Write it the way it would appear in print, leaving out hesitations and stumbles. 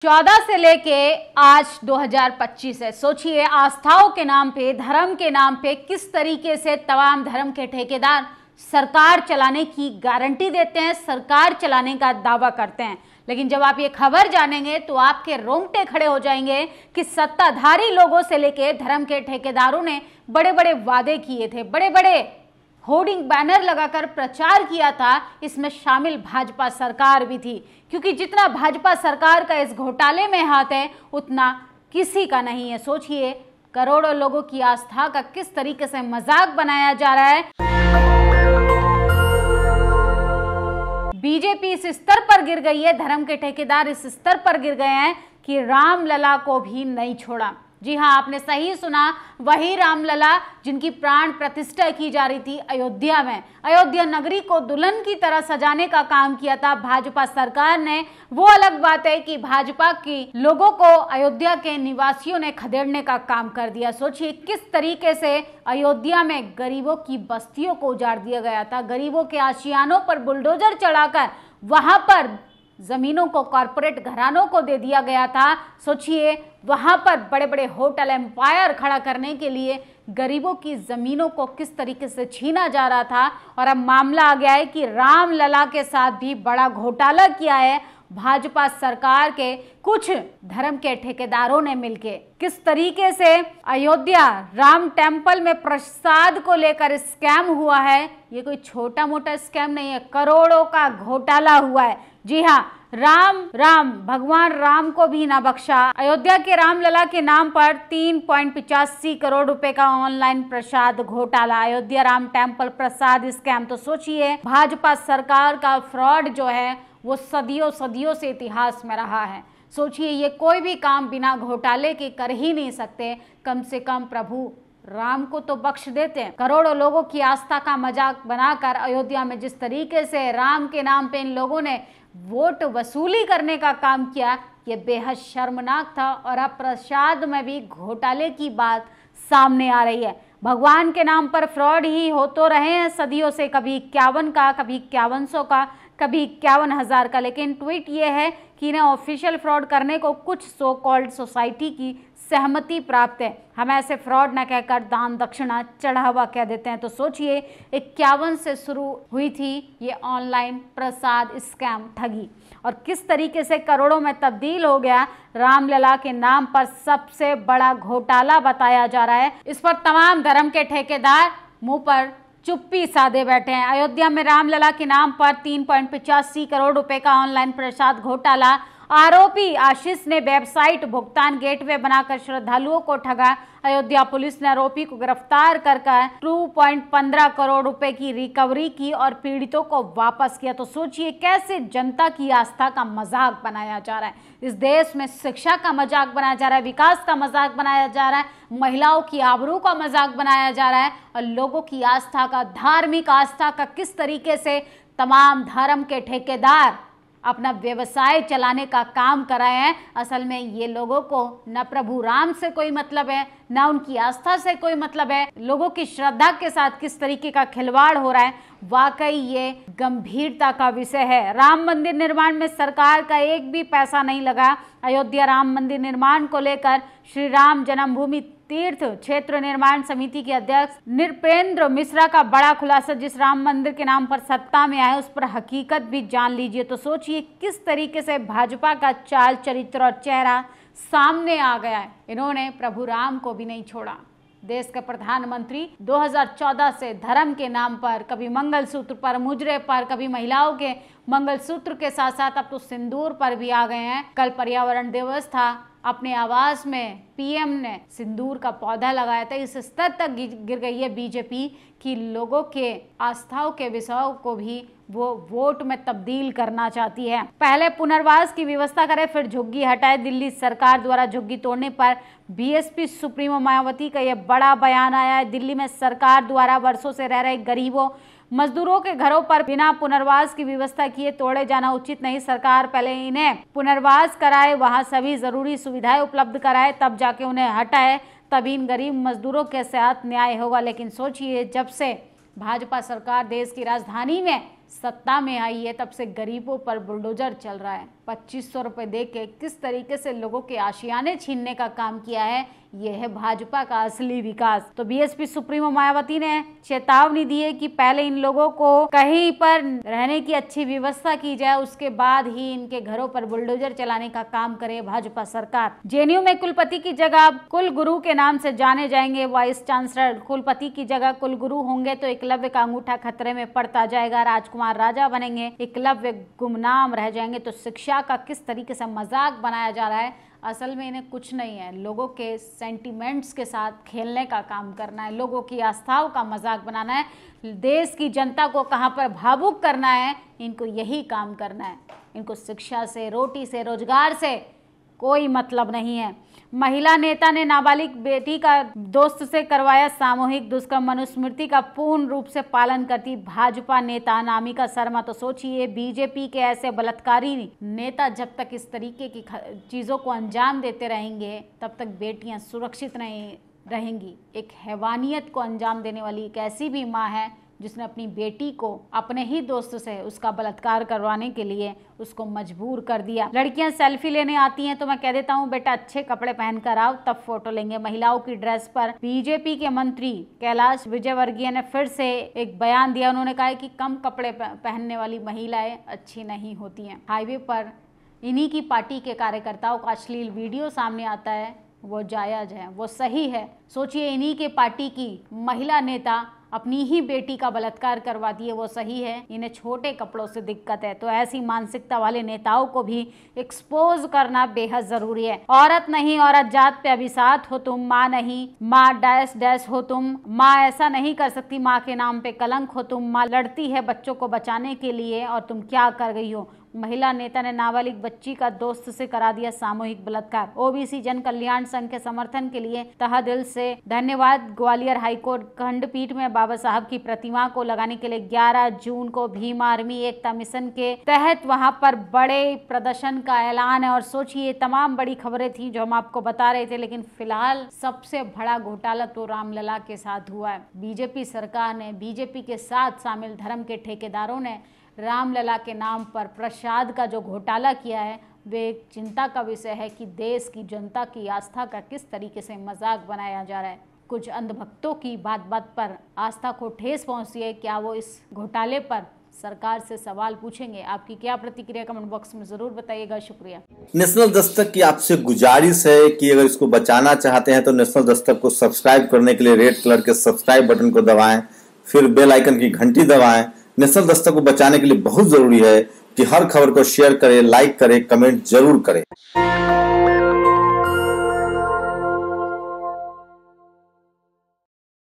14 से लेके आज 2025 है। सोचिए, आस्थाओं के नाम पे, धर्म के नाम पे किस तरीके से तमाम धर्म के ठेकेदार सरकार चलाने की गारंटी देते हैं, सरकार चलाने का दावा करते हैं। लेकिन जब आप ये खबर जानेंगे तो आपके रोंगटे खड़े हो जाएंगे कि सत्ताधारी लोगों से लेके धर्म के ठेकेदारों ने बड़े बड़े वादे किए थे, बड़े बड़े होर्डिंग बैनर लगाकर प्रचार किया था। इसमें शामिल भाजपा सरकार भी थी, क्योंकि जितना भाजपा सरकार का इस घोटाले में हाथ है उतना किसी का नहीं है। सोचिए, करोड़ों लोगों की आस्था का किस तरीके से मजाक बनाया जा रहा है। बीजेपी इस स्तर पर गिर गई है, धर्म के ठेकेदार इस स्तर पर गिर गए हैं कि रामलला को भी नहीं छोड़ा। जी हाँ, आपने सही सुना, वही रामलला जिनकी प्राण प्रतिष्ठा की जा रही थी अयोध्या में। अयोध्या नगरी को दुल्हन की तरह सजाने का काम किया था भाजपा सरकार ने। वो अलग बात है कि भाजपा की लोगों को अयोध्या के निवासियों ने खदेड़ने का काम कर दिया। सोचिए किस तरीके से अयोध्या में गरीबों की बस्तियों को उजाड़ दिया गया था, गरीबों के आशियानों पर बुलडोजर चढ़ाकर वहां पर जमीनों को कॉरपोरेट घरानों को दे दिया गया था। सोचिए, वहां पर बड़े बड़े होटल एम्पायर खड़ा करने के लिए गरीबों की जमीनों को किस तरीके से छीना जा रहा था। और अब मामला आ गया है कि रामलला के साथ भी बड़ा घोटाला किया है भाजपा सरकार के कुछ धर्म के ठेकेदारों ने मिलके। किस तरीके से अयोध्या राम टेम्पल में प्रसाद को लेकर स्कैम हुआ है, ये कोई छोटा मोटा स्कैम नहीं है, करोड़ों का घोटाला हुआ है। जी हाँ, राम भगवान राम को भी ना बख्शा। अयोध्या के रामलला के नाम पर 3.85 करोड़ रुपए का ऑनलाइन प्रसाद घोटाला, अयोध्या राम टेम्पल प्रसाद स्कैम। तो सोचिए, भाजपा सरकार का फ्रॉड जो है वो सदियों से इतिहास में रहा है। सोचिए, ये कोई भी काम बिना घोटाले के कर ही नहीं सकते। कम से कम प्रभु राम को तो बख्श देते हैं। करोड़ों लोगों की आस्था का मजाक बनाकर अयोध्या में जिस तरीके से राम के नाम पे इन लोगों ने वोट वसूली करने का काम किया, ये बेहद शर्मनाक था। और अब प्रसाद में भी घोटाले की बात सामने आ रही है। भगवान के नाम पर फ्रॉड ही हो तो रहे हैं सदियों से, कभी 51 का, कभी 5100 का, कभी 51,000 का। लेकिन ट्वीट ये है कि इन्हें ऑफिशियल फ्रॉड करने को कुछ सो कॉल्ड सोसाइटी की सहमति प्राप्त है। हम ऐसे फ्रॉड न कहकर दान दक्षिणा चढ़ावा कह देते हैं। तो सोचिए, 51 से शुरू हुई थी ये ऑनलाइन प्रसाद स्कैम ठगी, और किस तरीके से करोड़ों में तब्दील हो गया। रामलला के नाम पर सबसे बड़ा घोटाला बताया जा रहा है। इस पर तमाम धर्म के ठेकेदार मुंह पर चुप्पी साधे बैठे हैं। अयोध्या में रामलला के नाम पर 3.85 करोड़ रुपए का ऑनलाइन प्रसाद घोटाला। आरोपी आशीष ने वेबसाइट भुगतान गेटवे बनाकर श्रद्धालुओं को ठगा। अयोध्या पुलिस ने आरोपी को गिरफ्तार कर 2.15 करोड़ रुपए की रिकवरी की और पीड़ितों को वापस किया। तो सोचिए, कैसे जनता की आस्था का मजाक बनाया जा रहा है। इस देश में शिक्षा का मजाक बनाया जा रहा है, विकास का मजाक बनाया जा रहा है, महिलाओं की आबरू का मजाक बनाया जा रहा है, और लोगों की आस्था का, धार्मिक आस्था का किस तरीके से तमाम धर्म के ठेकेदार अपना व्यवसाय चलाने का काम कर रहे हैं। असल में ये लोगों को न प्रभु राम से कोई मतलब है, न उनकी आस्था से कोई मतलब है। लोगों की श्रद्धा के साथ किस तरीके का खिलवाड़ हो रहा है, वाकई ये गंभीरता का विषय है। राम मंदिर निर्माण में सरकार का एक भी पैसा नहीं लगा। अयोध्या राम मंदिर निर्माण को लेकर श्री राम जन्मभूमि तीर्थ क्षेत्र निर्माण समिति के अध्यक्ष नृपेंद्र मिश्रा का बड़ा खुलासा। जिस राम मंदिर के नाम पर सत्ता में आए उस पर हकीकत भी जान लीजिए। तो सोचिए, किस तरीके से भाजपा का चाल चरित्र और चेहरा सामने आ गया है। इन्होंने प्रभु राम को भी नहीं छोड़ा। देश के प्रधानमंत्री 2014 से धर्म के नाम पर, कभी मंगलसूत्र पर, मुजरे पर, कभी महिलाओं के मंगलसूत्र के साथ साथ अब तो सिंदूर पर भी आ गए हैं। कल पर्यावरण दिवस था, अपने आवास में पीएम ने सिंदूर का पौधा लगाया था। इस स्तर तक गिर गई है बीजेपी कि लोगों के आस्थाओं के विषयों को भी वो वोट में तब्दील करना चाहती है। पहले पुनर्वास की व्यवस्था करे, फिर झुग्गी हटाए। दिल्ली सरकार द्वारा झुग्गी तोड़ने पर बीएसपी सुप्रीमो मायावती का यह बड़ा बयान आया है। दिल्ली में सरकार द्वारा वर्षों से रह रहे गरीबों मजदूरों के घरों पर बिना पुनर्वास की व्यवस्था किए तोड़े जाना उचित नहीं। सरकार पहले इन्हें पुनर्वास कराए, वहां सभी जरूरी सुविधाएं उपलब्ध कराए, तब जाके उन्हें हटाए, तभी इन गरीब मजदूरों के साथ न्याय होगा। लेकिन सोचिए, जब से भाजपा सरकार देश की राजधानी में सत्ता में आई है तब से गरीबों पर बुलडोजर चल रहा है। 2500 रुपए दे के किस तरीके से लोगों के आशियाने छीनने का काम किया है, यह है भाजपा का असली विकास। तो बीएसपी सुप्रीमो मायावती ने चेतावनी दी है कि पहले इन लोगों को कहीं पर रहने की अच्छी व्यवस्था की जाए, उसके बाद ही इनके घरों पर बुलडोजर चलाने का काम करे भाजपा सरकार। जेएनयू में कुलपति की जगह कुलगुरु के नाम से जाने जाएंगे वाइस चांसलर। कुलपति की जगह कुलगुरु होंगे तो एकलव्य का अंगूठा खतरे में पड़ता जाएगा। राजकुमार राजा बनेंगे, एकलव्य गुमनाम रह जाएंगे। तो शिक्षा का किस तरीके से मजाक बनाया जा रहा है, असल में इन्हें कुछ नहीं है, लोगों के सेंटिमेंट्स के साथ खेलने का काम करना है, लोगों की आस्थाओं का मजाक बनाना है, देश की जनता को कहां पर भावुक करना है, इनको यही काम करना है। इनको शिक्षा से, रोटी से, रोजगार से कोई मतलब नहीं है। महिला नेता ने नाबालिग बेटी का दोस्त से करवाया सामूहिक दुष्कर्म, मनुस्मृति का पूर्ण रूप से पालन करती भाजपा नेता अनामिका शर्मा। तो सोचिए, बीजेपी के ऐसे बलात्कारी नेता जब तक इस तरीके की चीजों को अंजाम देते रहेंगे तब तक बेटियां सुरक्षित नहीं रहेंगी। एक हैवानियत को अंजाम देने वाली एक ऐसी भी माँ है जिसने अपनी बेटी को अपने ही दोस्त से उसका बलात्कार करवाने के लिए उसको मजबूर कर दिया। लड़कियां सेल्फी लेने आती हैं तो मैं कह देता हूं बेटा अच्छे कपड़े पहनकर आओ तब फोटो लेंगे। महिलाओं की ड्रेस पर बीजेपी के मंत्री कैलाश विजयवर्गीय ने फिर से एक बयान दिया। उन्होंने कहा है कि कम कपड़े पहनने वाली महिलाएं अच्छी नहीं होती हैं। हाईवे पर इन्हीं की पार्टी के कार्यकर्ताओं का अश्लील वीडियो सामने आता है, वो जायज है, वो सही है। सोचिए, इन्हीं के पार्टी की महिला नेता अपनी ही बेटी का बलात्कार करवाती है, वो सही है। इन्हें छोटे कपड़ों से दिक्कत है। तो ऐसी मानसिकता वाले नेताओं को भी एक्सपोज करना बेहद जरूरी है। औरत नहीं, औरत जात पे अभिशाप हो तुम, माँ नहीं, माँ डैश डैश हो तुम, माँ ऐसा नहीं कर सकती, माँ के नाम पे कलंक हो तुम, माँ लड़ती है बच्चों को बचाने के लिए और तुम क्या कर गई हो। महिला नेता ने नाबालिग बच्ची का दोस्त से करा दिया सामूहिक बलात्कार। ओबीसी जन कल्याण संघ के समर्थन के लिए तहे दिल से धन्यवाद। ग्वालियर हाईकोर्ट खंडपीठ में बाबा साहब की प्रतिमा को लगाने के लिए 11 जून को भीम आर्मी एकता मिशन के तहत वहां पर बड़े प्रदर्शन का ऐलान है। और सोचिए, तमाम बड़ी खबरें थी जो हम आपको बता रहे थे, लेकिन फिलहाल सबसे बड़ा घोटाला तो रामलला के साथ हुआ है। बीजेपी सरकार ने, बीजेपी के साथ शामिल धर्म के ठेकेदारों ने रामलला के नाम पर प्रसाद का जो घोटाला किया है, वे एक चिंता का विषय है कि देश की जनता की आस्था का किस तरीके से मजाक बनाया जा रहा है। कुछ अंधभक्तों की बात बात पर आस्था को ठेस पहुंची है। क्या वो इस घोटाले पर सरकार से सवाल पूछेंगे? आपकी क्या प्रतिक्रिया कमेंट बॉक्स में जरूर बताइएगा। शुक्रिया। नेशनल दस्तक की आपसे गुजारिश है कि अगर इसको बचाना चाहते हैं तो नेशनल दस्तक को सब्सक्राइब करने के लिए रेड कलर के सब्सक्राइब बटन को दबाएं, फिर बेल आइकन की घंटी दबाएं। नेशनल दस्तक को बचाने के लिए बहुत जरूरी है कि हर खबर को शेयर करें, लाइक करें, कमेंट जरूर करें।